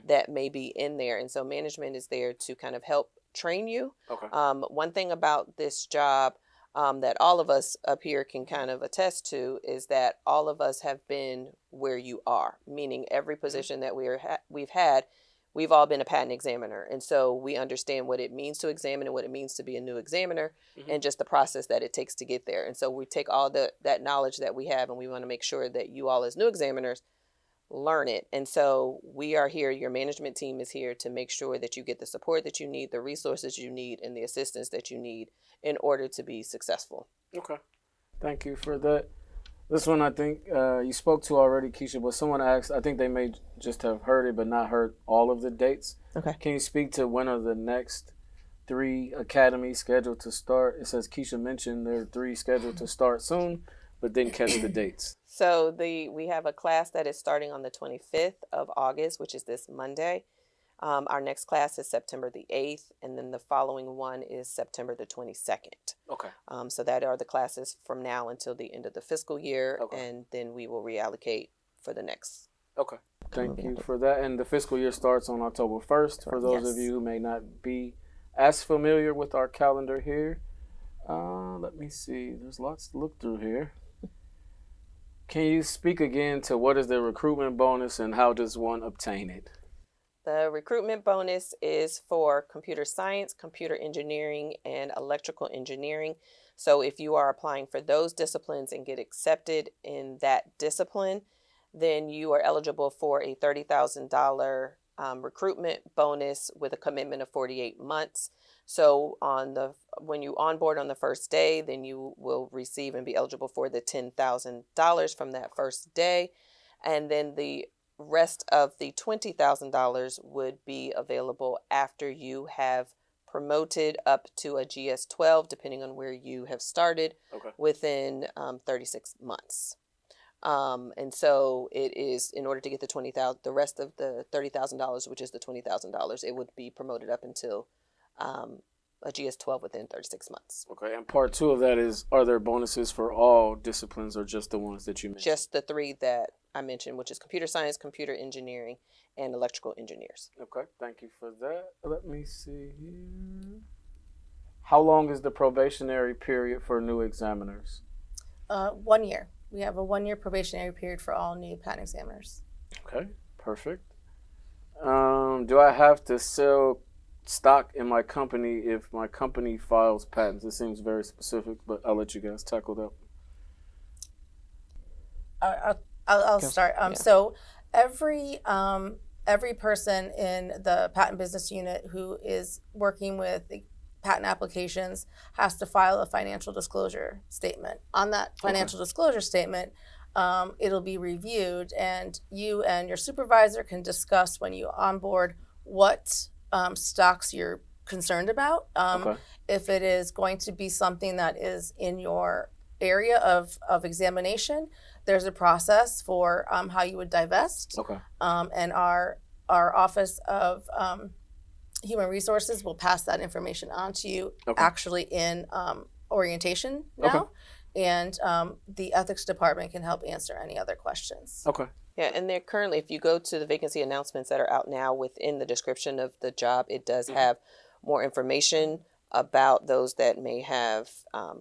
that may be in there. And so management is there to kind of help train you. Okay. One thing about this job that all of us up here can kind of attest to is that all of us have been where you are, meaning every position that we've had, we've all been a patent examiner. And so we understand what it means to examine and what it means to be a new examiner and just the process that it takes to get there. And so we take all that knowledge that we have and we want to make sure that you all as new examiners learn it. And so we are here, your management team is here to make sure that you get the support that you need, the resources you need, and the assistance that you need in order to be successful. Okay. Thank you for that. This one I think you spoke to already, Keisha, but someone asked, I think they may just have heard it but not heard all of the dates. Okay. Can you speak to when are the next 3 academies scheduled to start? It says Keisha mentioned there are 3 scheduled to start soon, but didn't catch the dates. So we have a class that is starting on the 25th of August, which is this Monday. Our next class is September the 8th, and then the following one is September the 22nd. Okay. So that are the classes from now until the end of the fiscal year, Okay. and then we will reallocate for the next. Okay. Thank you for that. And the fiscal year starts on October 1st. For those of Yes. you who may not be as familiar with our calendar here, let me see. There's lots to look through here. Can you speak again to what is the recruitment bonus and how does one obtain it? The recruitment bonus is for computer science, computer engineering, and electrical engineering. So if you are applying for those disciplines and get accepted in that discipline, then you are eligible for a $30,000 recruitment bonus with a commitment of 48 months. So when you onboard on the first day, then you will receive and be eligible for the $10,000 from that first day. And then the rest of the $20,000 would be available after you have promoted up to a GS-12, depending on where you have started, Okay. within 36 months. And so it is, in order to get the rest of the $30,000, which is the $20,000, it would be promoted up until a GS-12 within 36 months. Okay. And part two of that is, are there bonuses for all disciplines or just the ones that you mentioned? Just the three that I mentioned, which is computer science, computer engineering, and electrical engineers. Okay. Thank you for that. Let me see here. How long is the probationary period for new examiners? 1 year. We have a 1 year probationary period for all new patent examiners. Okay. Perfect. Do I have to sell stock in my company if my company files patents? It seems very specific, but I'll let you guys tackle that. I'll start. So every person in the patent business unit who is working with the patent applications has to file a financial disclosure statement. On that financial disclosure statement, it'll be reviewed, and you and your supervisor can discuss when you onboard what stocks you're concerned about. If it is going to be something that is in your area of examination, there's a process for how you would divest. And our Office of Human Resources will pass that information on to you actually in orientation now. And the ethics department can help answer any other questions. Yeah, and there currently, if you go to the vacancy announcements that are out now, within the description of the job, it does have more information about those that may have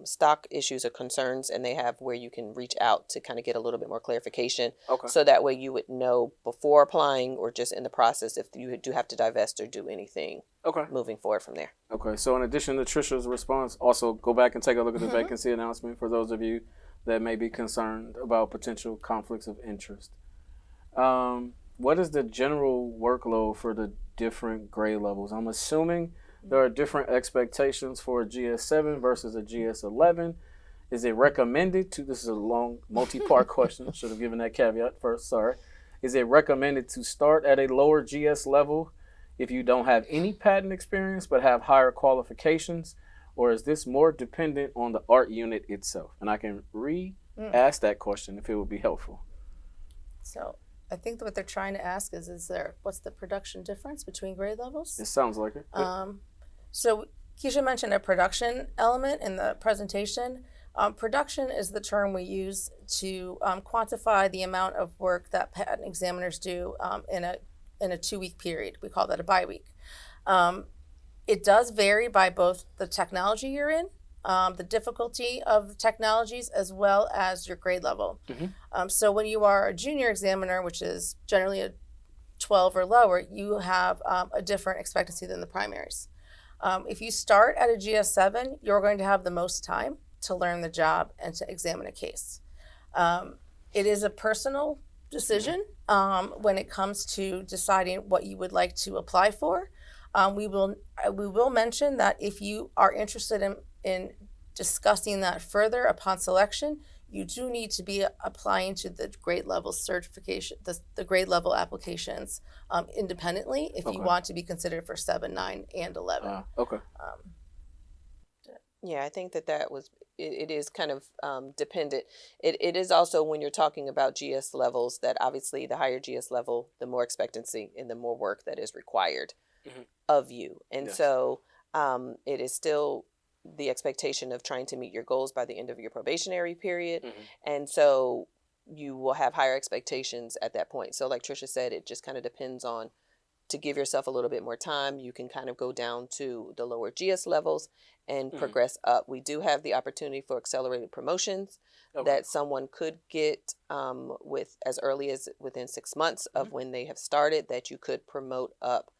stock issues or concerns, and they have where you can reach out to kind of get a little bit more clarification. So that way you would know before applying or just in the process if you do have to divest or do anything moving forward from there. So in addition to Trisha's response, also go back and take a look at the vacancy announcement for those of you that may be concerned about potential conflicts of interest. What is the general workload for the different grade levels? I'm assuming there are different expectations for a GS7 versus a GS11. Is it recommended to, this is a long multi-part question, should have given that caveat first, sorry. Is it recommended to start at a lower GS level if you don't have any patent experience but have higher qualifications? Or is this more dependent on the art unit itself? And I can re-ask that question if it would be helpful. So I think what they're trying to ask is what's the production difference between grade levels? It sounds like it. So Keisha mentioned a production element in the presentation. Production is the term we use to quantify the amount of work that patent examiners do in a 2-week period. We call that a bi-week. It does vary by both the technology you're in, the difficulty of the technologies, as well as your grade level. So when you are a junior examiner, which is generally a 12 or lower, you have a different expectancy than the primaries. If you start at a GS7, you're going to have the most time to learn the job and to examine a case. It is a personal decision when it comes to deciding what you would like to apply for. We will mention that if you are interested in discussing that further upon selection, you do need to be applying to the grade level certification, the grade level applications independently if you want to be considered for 7, 9, and 11. Yeah, I think that was, it is kind of dependent. It is also, when you're talking about GS levels, that obviously the higher GS level, the more expectancy and the more work that is required of you. And so it is still the expectation of trying to meet your goals by the end of your probationary period. And so you will have higher expectations at that point. So like Trisha said, it just kind of depends on, to give yourself a little bit more time, you can kind of go down to the lower GS levels and progress up. We do have the opportunity for accelerated promotions that someone could get with as early as within 6 months of when they have started, that you could promote up,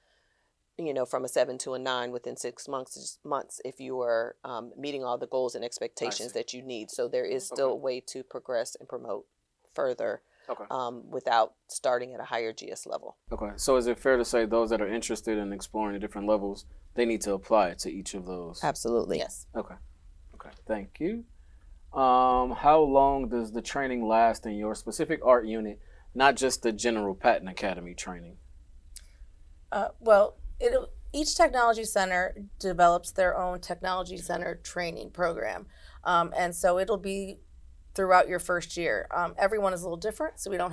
you know, from a 7 to a 9 within 6 months if you are meeting all the goals and expectations that you need. So there is still a way to progress and promote further Okay. without starting at a higher GS level. Okay. So is it fair to say those that are interested in exploring the different levels, they need to apply to each of those? Absolutely. Yes. Okay. Okay. Thank you. How long does the training last in your specific art unit, not just the general Patent Academy training? Well, each technology center develops their own technology center training program, and so it'll be throughout your first year. Everyone is a little different, so we don't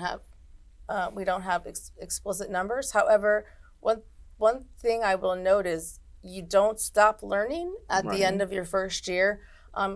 have explicit numbers. However, one thing I will note is you don't stop learning at Right. the end of your first year.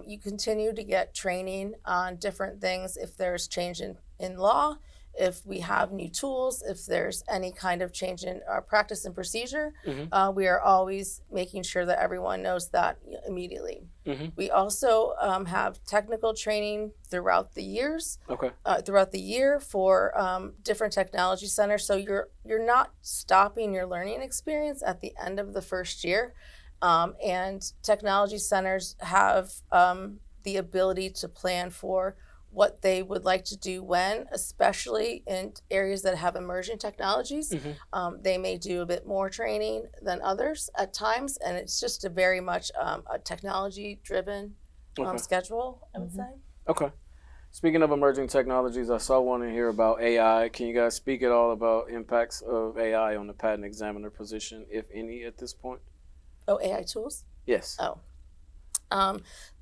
You continue to get training on different things if there's change in law, if we have new tools, if there's any kind of change in our practice and procedure. Mm-hmm. We are always making sure that everyone knows that immediately. Mm-hmm. We also have technical training throughout the years, Okay. throughout the year for different technology centers. So you're not stopping your learning experience at the end of the first year. And technology centers have the ability to plan for what they would like to do when, especially in areas that have emerging technologies. Mm-hmm. They may do a bit more training than others at times, and it's just a very much a technology-driven Okay. schedule, I would say. Okay. Speaking of emerging technologies, I saw one in here about AI. Can you guys speak at all about impacts of AI on the patent examiner position, if any, at this point? Oh, AI tools? Yes. Oh.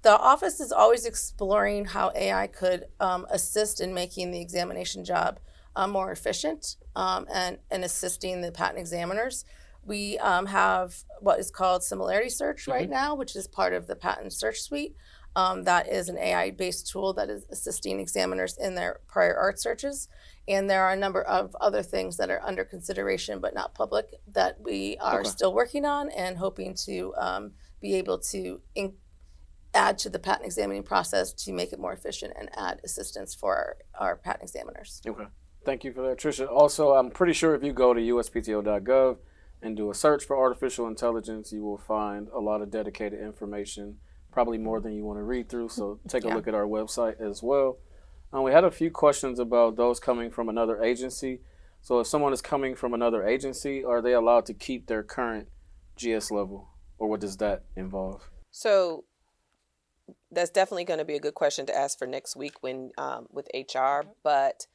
The office is always exploring how AI could assist in making the examination job more efficient and assisting the patent examiners. We have what is called similarity search right now, which is part of the patent search suite. That is an AI-based tool that is assisting examiners in their prior art searches. And there are a number of other things that are under consideration but not public that we are still working on and hoping to be able to add to the patent examining process to make it more efficient and add assistance for our patent examiners. Okay. Thank you for that, Tricia. Also, I'm pretty sure if you go to uspto.gov and do a search for artificial intelligence, you will find a lot of dedicated information, probably more than you want to read through. So take a look at our website as well. We had a few questions about those coming from another agency. So if someone is coming from another agency, are they allowed to keep their current GS level, or what does that involve? So that's definitely going to be a good question to ask for next week when with HR, but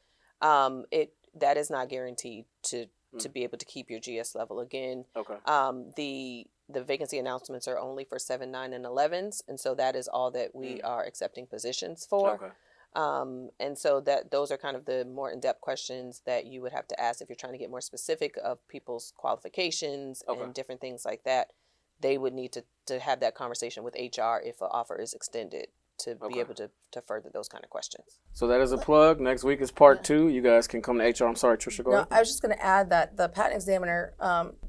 that is not guaranteed to be able to keep your GS level. Again, the vacancy announcements are only for 7, 9, and 11s, and so that is all that we are accepting positions for. And so that those are kind of the more in-depth questions that you would have to ask if you're trying to get more specific of people's qualifications and different things like that. They would need to have that conversation with HR if an offer is extended to be able to further those kind of questions. So that is a plug. Next week is part 2. You guys can come to HR. I'm sorry, Tricia, go ahead. I was just going to add that the patent examiner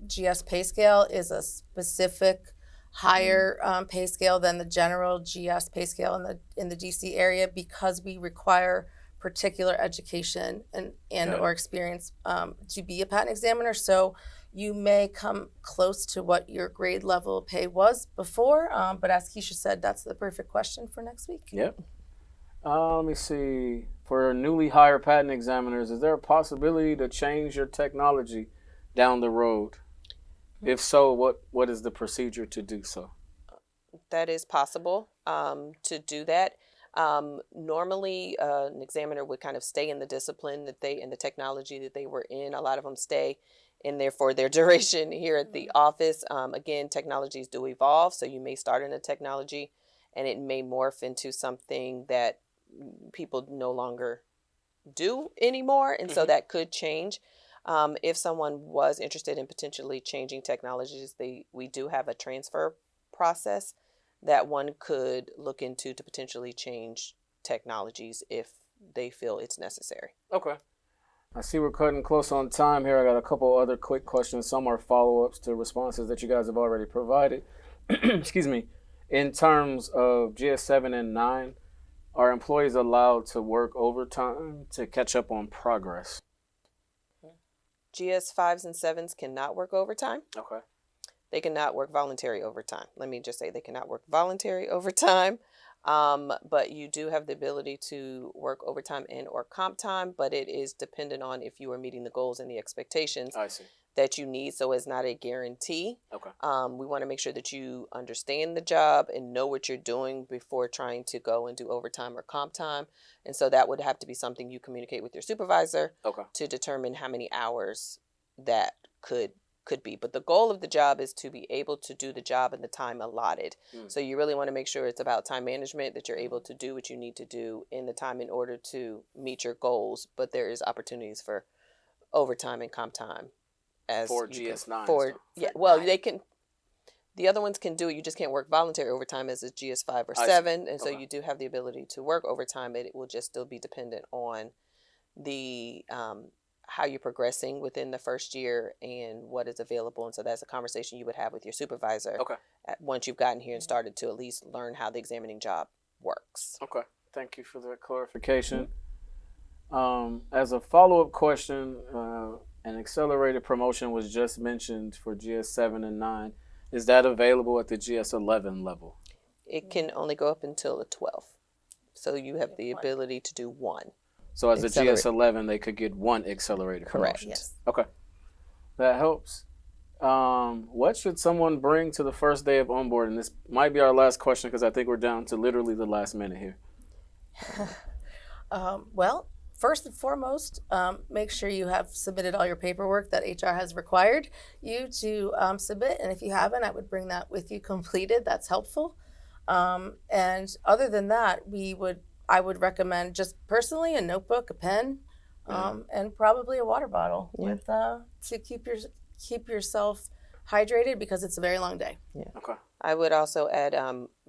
GS pay scale is a specific higher pay scale than the general GS pay scale in the DC area because we require particular education and or experience to be a patent examiner. So you may come close to what your grade level pay was before, but as Keisha said, that's the perfect question for next week. Yep. Let me see. For newly hired patent examiners, is there a possibility to change your technology down the road? If so, what is the procedure to do so? That is possible to do that. Normally, an examiner would kind of stay in the discipline that in the technology that they were in. A lot of them stay in there for their duration here at the office. Again, technologies do evolve, so you may start in a technology and it may morph into something that people no longer do anymore, and so that could change. If someone was interested in potentially changing technologies, we do have a transfer process that one could look into to potentially change technologies if they feel it's necessary. Okay. I see we're cutting close on time here. I got a couple other quick questions. Some are follow-ups to responses that you guys have already provided. Excuse me. In terms of GS7 and 9, are employees allowed to work overtime to catch up on progress? GS5s and 7s cannot work overtime. Okay. They cannot work voluntary overtime. Let me just say they cannot work voluntary overtime. But you do have the ability to work overtime and or comp time, but it is dependent on if you are meeting the goals and the expectations I see. that you need. So it's not a guarantee. Okay. We want to make sure that you understand the job and know what you're doing before trying to go and do overtime or comp time. And so that would have to be something you communicate with your supervisor Okay. to determine how many hours that could be. But the goal of the job is to be able to do the job in the time allotted. Mm. So you really want to make sure it's about time management, that you're able to do what you need to do in the time in order to meet your goals. But there is opportunities for overtime and comp time as For you can- GS9 for stuff. yeah, For well, nine. they can. The other ones can do it. You just can't work voluntary overtime as a GS5 or I see. 7, and so Okay. you do have the ability to work overtime. It will just still be dependent on the how you're progressing within the first year and what is available. And so that's a conversation you would have with your supervisor Okay. once you've gotten here and started to at least learn how the examining job works. Okay. Thank you for that clarification. As a follow-up question, an accelerated promotion was just mentioned for GS7 and 9. Is that available at the GS11 level? It can only go up until the 12th. So you have the One. ability to do one. So as a Accelerate. GS11, they could get one accelerated Correct. promotion. Yes. Okay. That helps. What should someone bring to the first day of onboarding? This might be our last question because I think we're down to literally the last minute here. Well, first and foremost, make sure you have submitted all your paperwork that HR has required you to submit. And if you haven't, I would bring that with you completed. That's helpful. And other than that, I would recommend just personally a notebook, a pen, and probably a water bottle with to keep yourself hydrated because it's a very long day. Yeah. Okay. I would also add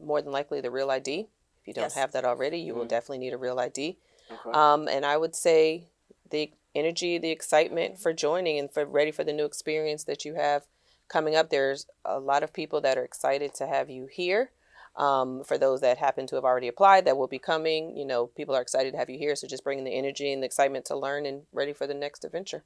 more than likely the real ID. If you don't Yes. have that already, you will definitely need a real ID. Okay. And I would say the energy, the excitement for joining and for ready for the new experience that you have coming up. There's a lot of people that are excited to have you here. For those that happen to have already applied that will be coming, people are excited to have you here. So just bringing the energy and the excitement to learn and ready for the next adventure.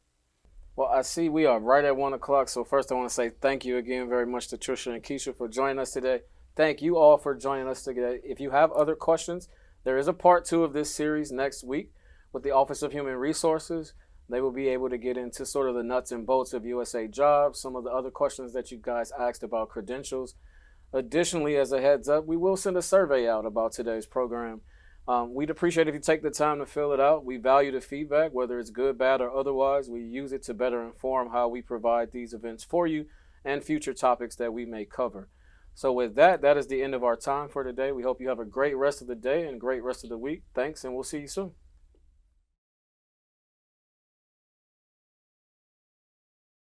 Well, I see we are right at 1 o'clock. So first I want to say thank you again very much to Trisha and Keisha for joining us today. Thank you all for joining us today. If you have other questions, there is a part 2 of this series next week with the Office of Human Resources. They will be able to get into sort of the nuts and bolts of USA Jobs, some of the other questions that you guys asked about credentials. Additionally, as a heads up, we will send a survey out about today's program. We'd appreciate if you take the time to fill it out. We value the feedback, whether it's good, bad, or otherwise. We use it to better inform how we provide these events for you and future topics that we may cover. So with that, that is the end of our time for today. We hope you have a great rest of the day and great rest of the week. Thanks, and we'll see you soon.